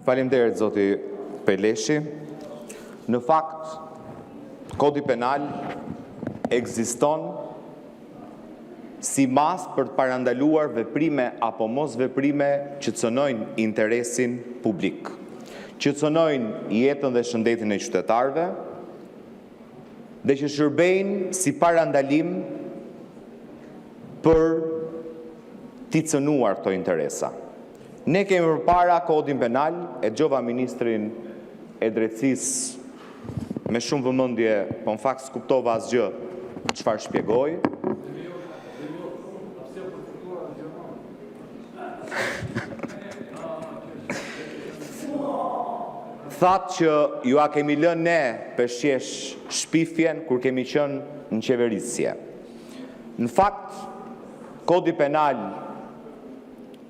Faleminderit zoti Peleshi. Në fakt, Kodi Penal ekziston si mas për të parandaluar veprime apo mos veprime që cënojnë interesin publik, që cënojnë jetën dhe shëndetin e qytetarëve dhe që shërbejnë si parandalim për t'i cënuar këto interesa. Ne kemi përpara Kodin Penal, e dëgjova ministrin e drejtësisë me shumë vëmendje, po në fakt s'kuptova asgjë çfarë shpjegoi. Thatë që ju a kemi lënë ne përshjesh shpifjen kur kemi qenë në qeverisje. Në fakt, Kodi Penal,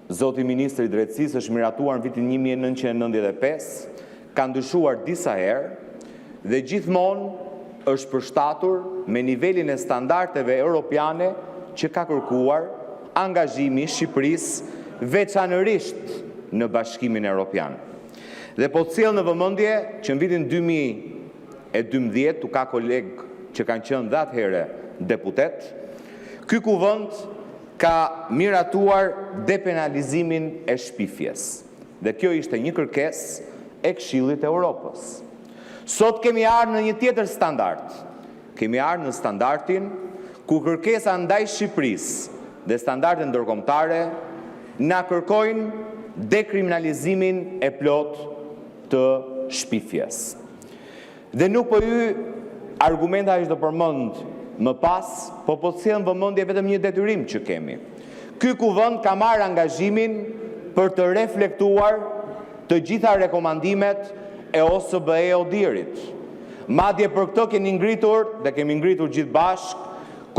zoti Ministri i Drejtësisë, është miratuar në vitin 1995, ka ndryshuar disa herë dhe gjithmonë është përshtatur me nivelin e standardeve europiane që ka kërkuar angazhimi i Shqipërisë veçanërisht në Bashkimin Evropian. Dhe po sjell në vëmendje që në vitin 2012, u ka kolegë që kanë qenë dhe atëherë deputet, ky kuvend ka miratuar depenalizimin e shpifjes. Dhe kjo ishte një kërkesë e Këshillit të Evropës. Sot kemi ardhur në një tjetër standard. Kemi ardhur në standardin ku kërkesa ndaj Shqipërisë dhe standardet ndërkombëtare na kërkojnë dekriminalizimin e plotë të shpifjes. Dhe nuk po ju argumenta që do përmend më pas, po sjell vëmendje vetëm një detyrim që kemi. Ky kuvend ka marrë angazhimin për të reflektuar të gjitha rekomandimet e OSBE ODIHR-it. Madje për këtë kemi ngritur gjithë bashkë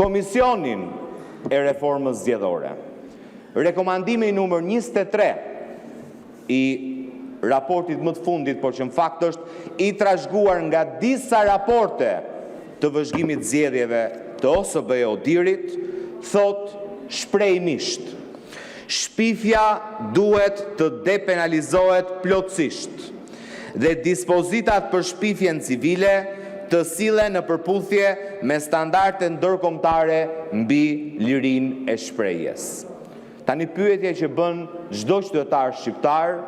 Komisionin e Reformës Zgjedhore. Rekomandimi numër 23 i raportit më të fundit, por që në fakt është i trashëguar nga disa raporte të vëzhgimit zgjedhjeve të OSBE ODIHR-it, thot shprehjimisht: shpifja duhet të depenalizohet plotësisht dhe dispozitat për shpifjen civile të sillen në përputhje me standarde ndërkombëtare mbi lirinë e shprehjes. Tani pyetja që bën çdo qytetar shqiptar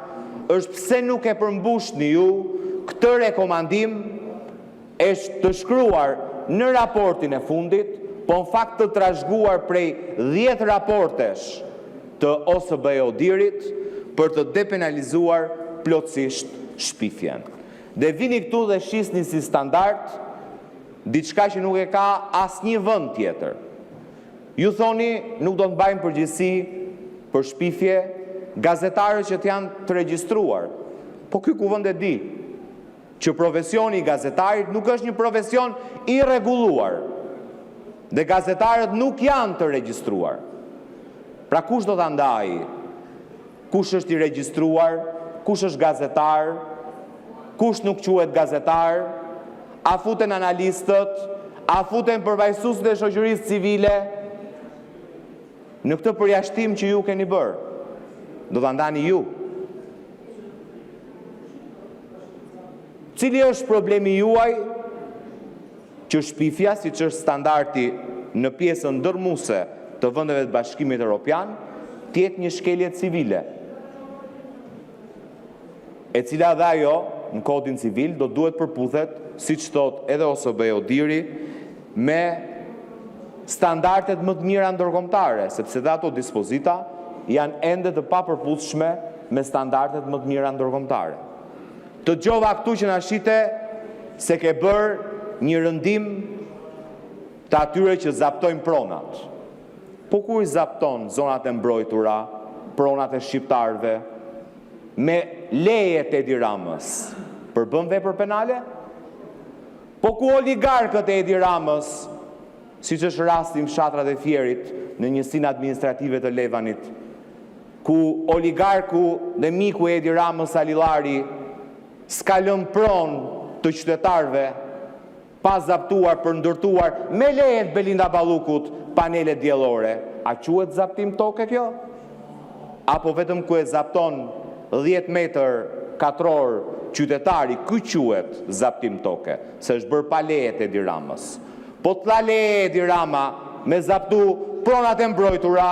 është pse nuk e përmbushni ju këtë rekomandim është të shkruar në raportin e fundit, po në fakt të trashëguar prej 10 raportesh të OSBE ODIHR-it për të depenalizuar plotësisht shpifjen. Dhe vini këtu dhe shisni si standard diçka që nuk e ka asnjë vend tjetër. Ju thoni nuk do të mbajnë përgjegjësi për shpifje gazetarët që janë të regjistruar. Po ky kuvend e di që profesioni i gazetarit nuk është një profesion i rregulluar. Dhe gazetarët nuk janë të regjistruar. Pra kush do ta ndajë? Kush është i regjistruar? Kush është gazetar? Kush nuk quhet gazetar? A futen analistët? A futen përfaqësuesit e shoqërisë civile? Në këtë përjashtim që ju keni bërë, do ta ndani ju. Cili është problemi juaj që shpifja, siç është standardi në pjesën ndërmuese të vendeve të Bashkimit Evropian, të jetë një shkelje civile, e cila dhe ajo në kodin civil do duhet përputhet, siç thot edhe OSBE ODIHR-i, me standardet më të mira ndërkombëtare, sepse dhe ato dispozita janë ende të papërputhshme me standardet më të mira ndërkombëtare. Të dëgjova këtu që na shite se ke bërë një rëndim të atyre që zaptojnë pronat. Po ku i zapton zonat e mbrojtura, pronat e shqiptarëve, me leje të Edi Ramës, përbën vepër penale? Po ku oligarkët e Edi Ramës, siç është rasti në fshatrat e Fierit, në njësinë administrative të Levanit, ku oligarku dhe miku e Edi Ramës Salilari s'ka lënë pronë të qytetarëve, pa zaptuar për ndërtuar me lejet Belinda Ballukut panele diellore. A quhet zaptim toke kjo? Apo vetëm ku e zapton 10 metër katror qytetari, ky quhet zaptim toke, se është bërë pa leje e Edi Ramës. Po t'la leje Edi Rama me zaptu pronat e mbrojtura,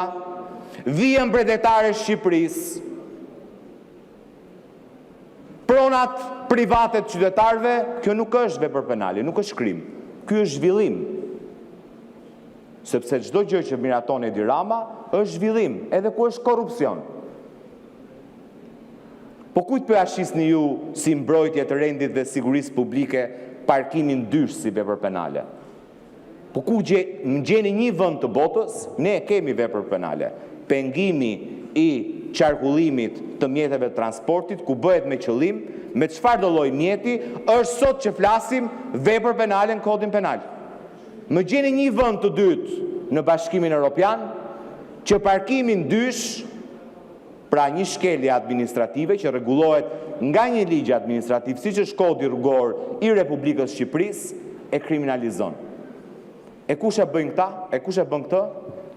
vijën mbretërore Shqipërisë, pronat private të qytetarëve, kjo nuk është vepër penale, nuk është krim. Ky është zhvillim. Sepse çdo gjë që miraton Edi Rama është zhvillim, edhe ku është korrupsion. Po kujt po ja shisni ju si mbrojtje të rendit dhe sigurisë publike parkimin dysh si vepër penale? Po ku gjeni një vend të botës, ne kemi vepër penale. Pengimi i qarkullimit të mjeteve të transportit, ku bëhet me qëllim, me çfarë do lloj mjeti, është sot që flasim vepër penale në kodin penal. Më gjeni një vend të dytë në Bashkimin Evropian, që parkimin dysh, pra një shkelje administrative që rregullohet nga një ligj administrativ, siç është Kodi Rrugor i Republikës Shqipërisë, e kriminalizon. E kush e bën këta? E kush e bën këtë?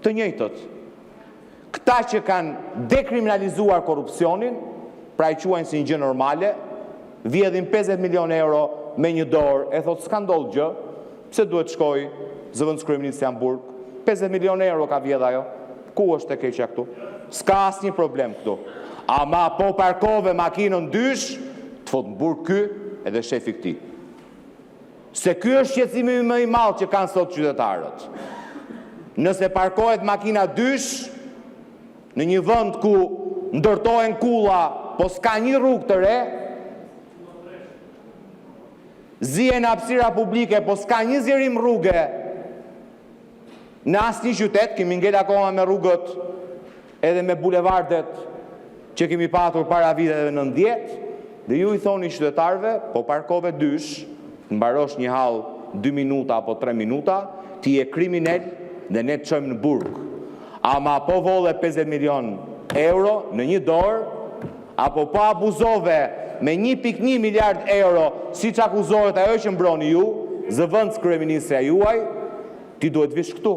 Të njëjtët. Këta që kanë dekriminalizuar korrupsionin, pra i quajnë si një gjë normale, vjedhin 50 milion euro me një dorë, e thotë s'ka ndodhur gjë, pse duhet shkoj zëvendës kryeministit Hamburg? 50 milion euro ka vjedh ajo. Ku është e keqja këtu? S'ka asnjë problem këtu. Ama po parkove makinën dysh, të fot në burg ky edhe shefi këtij. Se ky është shqetësimi më i madh që kanë sot qytetarët. Nëse parkohet makina dysh në një vend ku ndërtohen kulla, po s'ka një rrugë të re, zihen hapësira publike, po s'ka një zjerim rrugë, në asnjë qytet, kemi ngel akoma me rrugët edhe me bulevardet që kemi patur para viteve 90, dhe ju i thoni qytetarëve, po parkove dysh, mbarosh një hall 2 minuta apo 3 minuta, ti je kriminal dhe ne të çojmë në burg. Ama po volle 50 milion euro në një dorë, apo po abuzove me 1.1 miliard euro, si që akuzohet ajo që mbroni ju, zëvendës kryeministrja juaj, ti duhet vish këtu.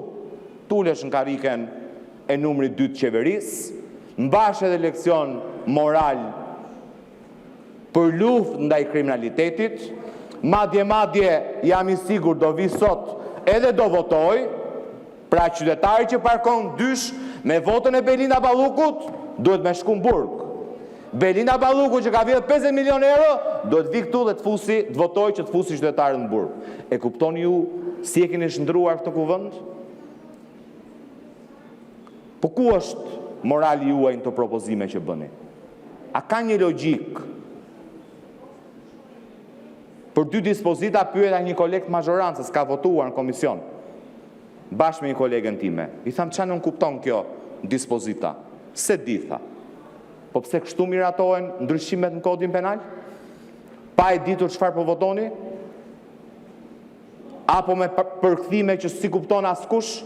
Tulesh në kariken e numrit 2 të qeverisë, mbash edhe leksion moral për luftë ndaj kriminalitetit, madje jam i sigurt do vi sot edhe do votoj, pra qytetari që parkon dysh me votën e Belinda Ballukut duhet me shku në burg. Belinda Balluku që ka vjedhur 50 milion euro duhet vi këtu dhe të votoj që të fusi qytetarët në burg. E kuptoni ju si e keni shndruar këtë kuvend? Po ku është morali juaj në të propozime që bëni? A ka një logjik? Për 2 dispozita pyeta një koleg të majorancës ka votuar në komision, bashkë me një kolegën time. I tham, çfarë nuk kupton kjo dispozita? Se di, tha. Po pse kështu miratohen ndryshimet në kodin penal? Pa e ditur çfarë po votoni? Apo me përkthime që si kupton askush?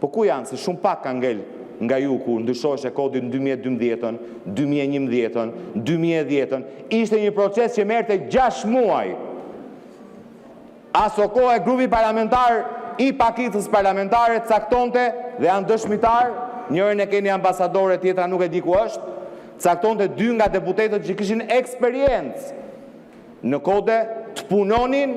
Po ku janë? Se shumë pak ka ngel nga ju ku ndryshohej kodin në 2012-ën, 2011-ën, 2010-ën. Ishte një proces që merrte 6 muaj. Aso kohë grupi parlamentar i pakicës parlamentare caktonte dhe janë dëshmitar, njërin e keni ambasadore, tjetra nuk e di ku është, caktonte 2 nga deputetët që kishin eksperiencë në kode të punonin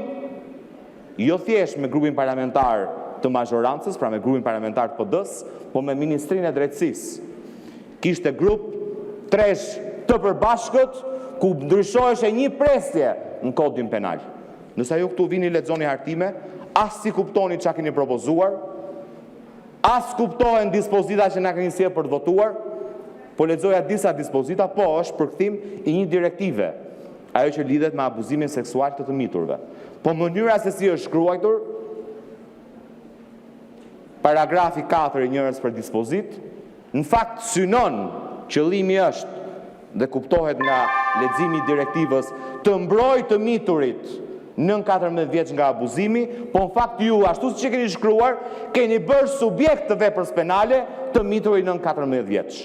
jo thjesht me grupin parlamentar të majorancës, pra me grupin parlamentar të PD-s, po me Ministrinë e Drejtësisë. Kishte grup tresh të përbashkët ku ndryshoheshe një presje në kodin penal. Nësa ju këtu vini lexoni hartime, as si kuptoni çka keni propozuar, as kuptohen dispozita që na keni sjellë për të votuar, po lexoja disa dispozita, po është përkthim i një direktive, ajo që lidhet me abuzimin seksual të miturve. Po mënyra se si është shkruar, paragrafi 4 i njërës për dispozit, në fakt synon, qëllimi është dhe kuptohet nga leximi i direktivës, të mbrojë të miturit nën 14 vjeç nga abuzimi, po në fakt ju, ashtu si që keni shkruar, keni bërë subjekt të veprës penale të miturit nën 14 vjeç.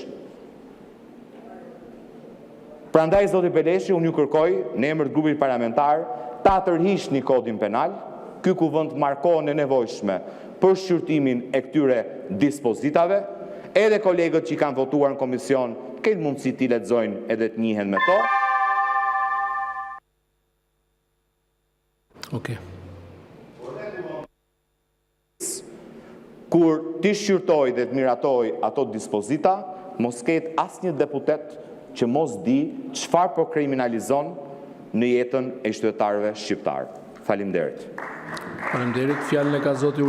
Prandaj, zoti Beleshi, unë ju kërkoj, në emër të grupit parlamentar, ta tërhiqni kodin penal, ky kuvend markohen e nevojshme për shqyrtimin e këtyre dispozitave, edhe kolegët që i kanë votuar në komision, këtë mundësi t'i lexojnë edhe të njihen me to. Okej. Kur ti shqyrtoj dhe të miratoj ato dispozita, mos ketë asnjë deputet që mos di çfarë po kriminalizon në jetën e qytetarëve shqiptar. Faleminderit. Faleminderit. Fjalën e ka zoti